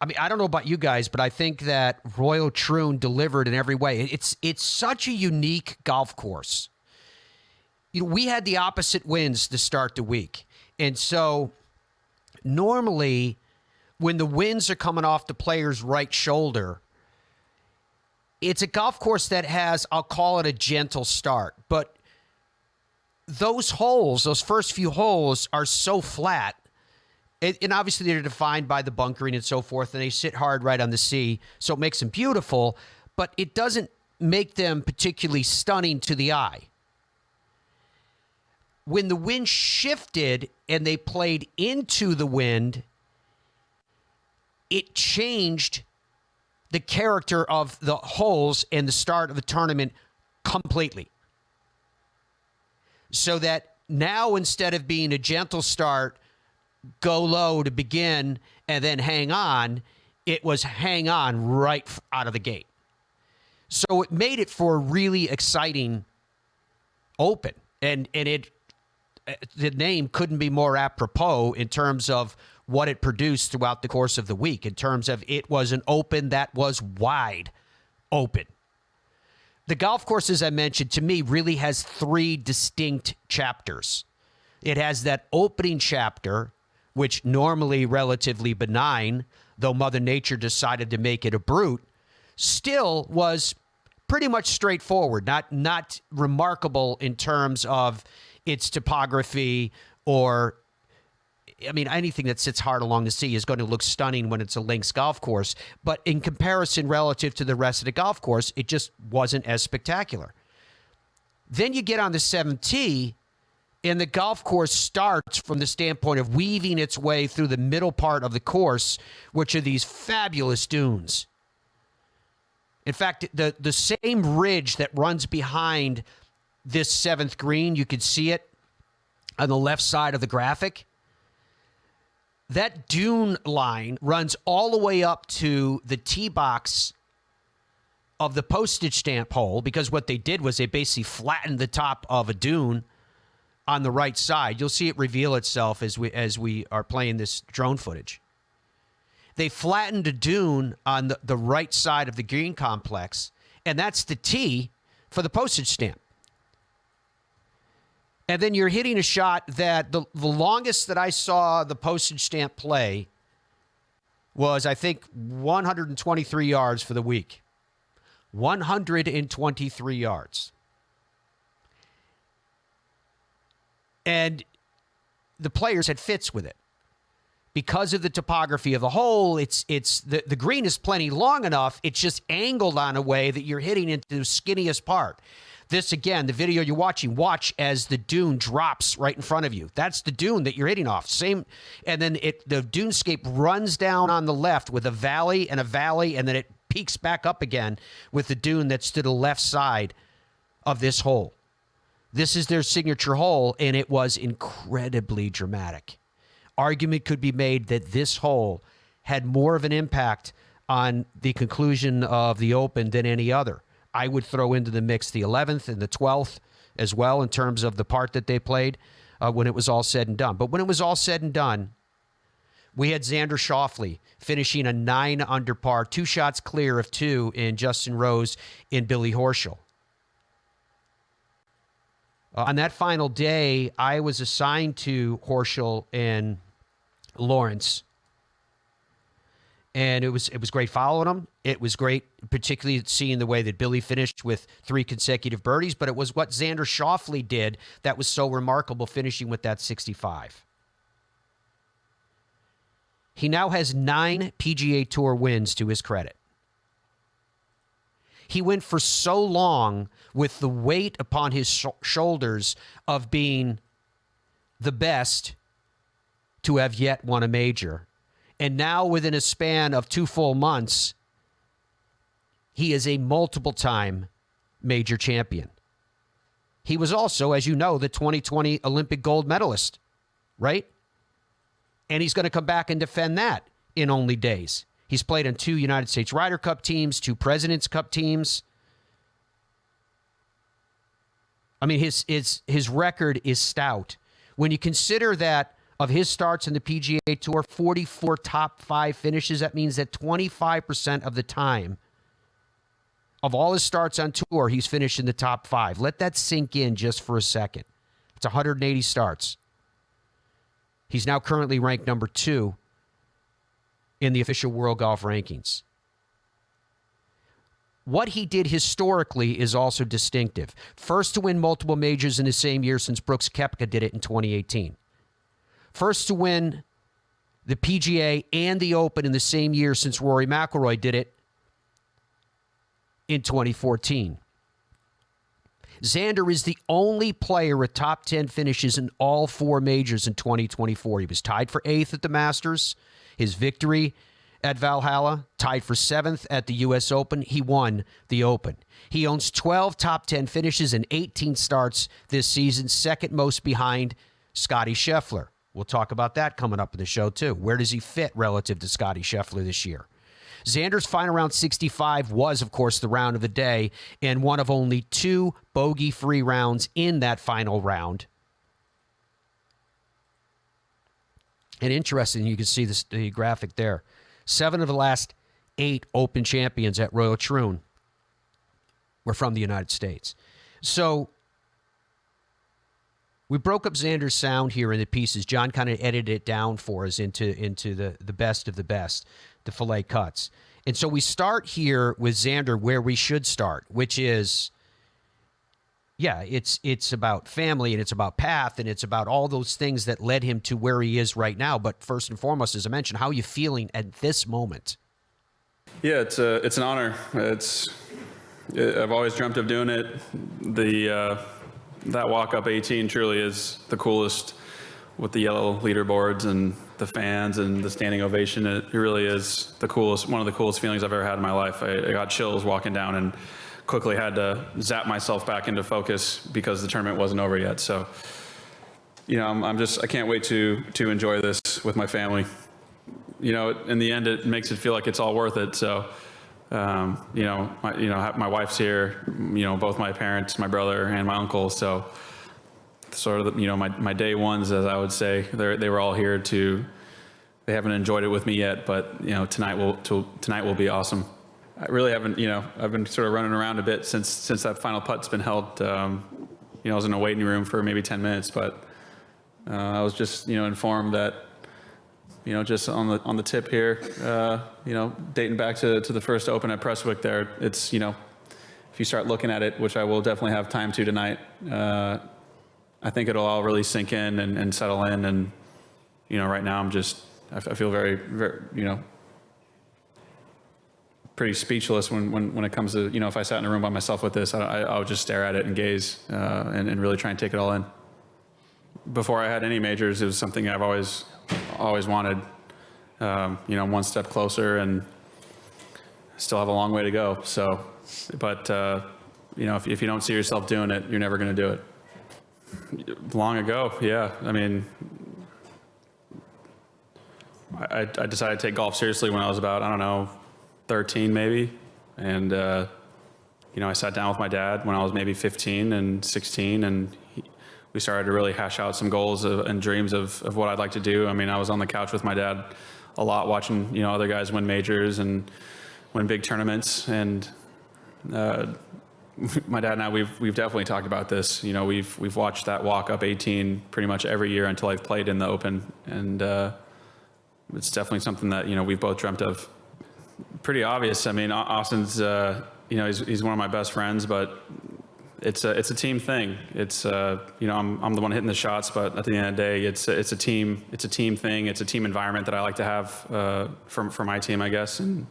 I mean, I don't know about you guys, but I think that Royal Troon delivered in every way. It's such a unique golf course. You know, we had the opposite winds to start the week. And so normally when the winds are coming off the player's right shoulder, it's a golf course that has, I'll call it a gentle start. But those holes, those first few holes are so flat. And obviously they're defined by the bunkering and so forth, and they sit hard right on the sea, so it makes them beautiful, but it doesn't make them particularly stunning to the eye. When the wind shifted and they played into the wind, it changed the character of the holes and the start of the tournament completely. So that now, instead of being a gentle start, go low to begin and then hang on, it was hang on right out of the gate. So it made it for a really exciting Open. And the name couldn't be more apropos in terms of what it produced throughout the course of the week, in terms of it was an Open that was wide open. The golf course, as I mentioned, to me really has three distinct chapters. It has that opening chapter, which normally relatively benign, though Mother Nature decided to make it a brute, still was pretty much straightforward, not remarkable in terms of its topography or, I mean, anything that sits hard along the sea is going to look stunning when it's a links golf course. But in comparison relative to the rest of the golf course, it just wasn't as spectacular. Then you get on the 7th tee, and the golf course starts from the standpoint of weaving its way through the middle part of the course, which are these fabulous dunes. In fact, the same ridge that runs behind this 7th green, you could see it on the left side of the graphic. That dune line runs all the way up to the tee box of the postage stamp hole, because what they did was they basically flattened the top of a dune on the right side. You'll see it reveal itself as we are playing this drone footage. They flattened a dune on the right side of the green complex, and that's the tee for the postage stamp. And then you're hitting a shot that the longest that I saw the postage stamp play was, I think, 123 yards for the week. 123 yards. And the players had fits with it. Because of the topography of the hole, the green is plenty long enough, it's just angled on a way that you're hitting into the skinniest part. This, again, the video you're watching, watch as the dune drops right in front of you. That's the dune that you're hitting off. Same, and then the dunescape runs down on the left with a valley, and then it peaks back up again with the dune that's to the left side of this hole. This is their signature hole, and it was incredibly dramatic. Argument could be made that this hole had more of an impact on the conclusion of the Open than any other. I would throw into the mix the 11th and the 12th as well in terms of the part that they played when it was all said and done. But when it was all said and done, we had Xander Schauffele finishing a 9 under par, 2 shots clear of 2 in Justin Rose and Billy Horschel. On that final day, I was assigned to Horschel and Lawrence. And it was great following them. It was great, particularly seeing the way that Billy finished with 3 consecutive birdies. But it was what Xander Schauffele did that was so remarkable, finishing with that 65. He now has 9 PGA Tour wins to his credit. He went for so long with the weight upon his shoulders of being the best to have yet won a major. And now, within a span of 2 full months, he is a multiple-time major champion. He was also, as you know, the 2020 Olympic gold medalist, right? And he's going to come back and defend that in only days. He's played on 2 United States Ryder Cup teams, 2 President's Cup teams. I mean, his record is stout. When you consider that of his starts in the PGA Tour, 44 top 5 finishes. That means that 25% of the time of all his starts on tour, he's finished in the top 5. Let that sink in just for a second. It's 180 starts. He's now currently ranked number 2 in the official World Golf Rankings. What he did historically is also distinctive. First to win multiple majors in the same year since Brooks Koepka did it in 2018. First to win the PGA and the Open in the same year since Rory McIlroy did it in 2014. Xander is the only player with top 10 finishes in all 4 majors in 2024. He was tied for 8th at the Masters. His victory at Valhalla, tied for 7th at the U.S. Open. He won the Open. He owns 12 top 10 finishes and 18 starts this season, second most behind Scotty Scheffler. We'll talk about that coming up in the show, too. Where does he fit relative to Scotty Scheffler this year? Xander's final round 65 was, of course, the round of the day and one of only 2 bogey-free rounds in that final round. And interesting, you can see the graphic there. 7 of the last 8 Open champions at Royal Troon were from the United States. So we broke up Xander's sound here in the pieces. John kind of edited it down for us into the best of the best, the filet cuts. And so we start here with Xander where we should start, which is, yeah, it's about family and it's about path and it's about all those things that led him to where he is right now. But first and foremost, as I mentioned, how are you feeling at this moment? Yeah, it's an honor. I've always dreamt of doing it. That walk up 18 truly is the coolest, with the yellow leaderboards and the fans and the standing ovation. It really is the coolest, one of the coolest feelings I've ever had in my life. I got chills walking down and quickly had to zap myself back into focus because the tournament wasn't over yet. So, you know, I can't wait to enjoy this with my family. You know, in the end, it makes it feel like it's all worth it. So, my wife's here, you know, both my parents, my brother and my uncle. So sort of, my day ones, as I would say, they were all here they haven't enjoyed it with me yet, but, you know, tonight will be awesome. I really haven't, I've been sort of running around a bit since that final putt's been held. I was in a waiting room for maybe 10 minutes, but I was just, informed that, just on the tip here, dating back to the first Open at Prestwick there, it's, if you start looking at it, which I will definitely have time to tonight, I think it'll all really sink in and settle in. And, right now I feel very, very, pretty speechless when it comes to, if I sat in a room by myself with this, I would just stare at it and gaze and really try and take it all in. Before I had any majors, it was something I've always wanted, one step closer, and still have a long way to go. So, but, if you don't see yourself doing it, you're never going to do it. Long ago, yeah. I mean, I decided to take golf seriously when I was about, 13 maybe. And, I sat down with my dad when I was maybe 15 and 16, and we started to really hash out some goals and dreams of what I'd like to do. I mean, I was on the couch with my dad a lot watching, other guys win majors and win big tournaments. And my dad and I, we've definitely talked about this. We've watched that walk up 18 pretty much every year until I've played in the Open. And it's definitely something that, we've both dreamt of. Pretty obvious. I mean, Austin's, he's one of my best friends, but it's a team thing. It's, I'm the one hitting the shots, but at the end of the day, it's a team thing. It's a team environment that I like to have for my team, I guess. And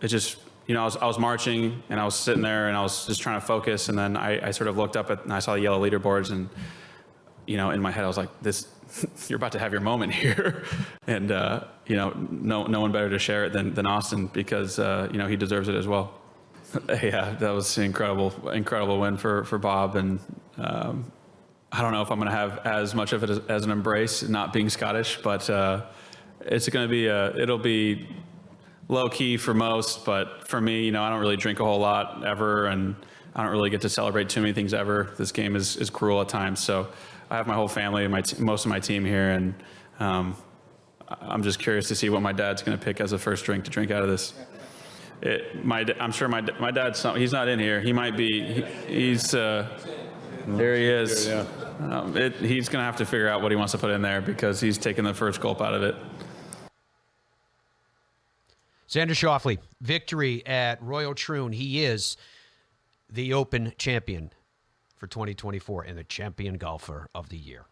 it just, I was marching and I was sitting there and I was just trying to focus. And then I sort of looked up and I saw the yellow leaderboards, and, in my head, I was like, you're about to have your moment here. And, no one better to share it than Austin, because, he deserves it as well. Yeah, that was an incredible win for Bob. And I don't know if I'm going to have as much of it as an embrace, not being Scottish, but it's going to be, it'll be low key for most. But for me, I don't really drink a whole lot ever, and I don't really get to celebrate too many things ever. This game is cruel at times. So I have my whole family, most of my team here, and I'm just curious to see what my dad's going to pick as a first drink to drink out of this. I'm sure my dad's. He's not in here. He might be. He's there. He is. Yeah. He's going to have to figure out what he wants to put in there because he's taking the first gulp out of it. Xander Schauffele, victory at Royal Troon. He is the Open champion for 2024 and the champion golfer of the year.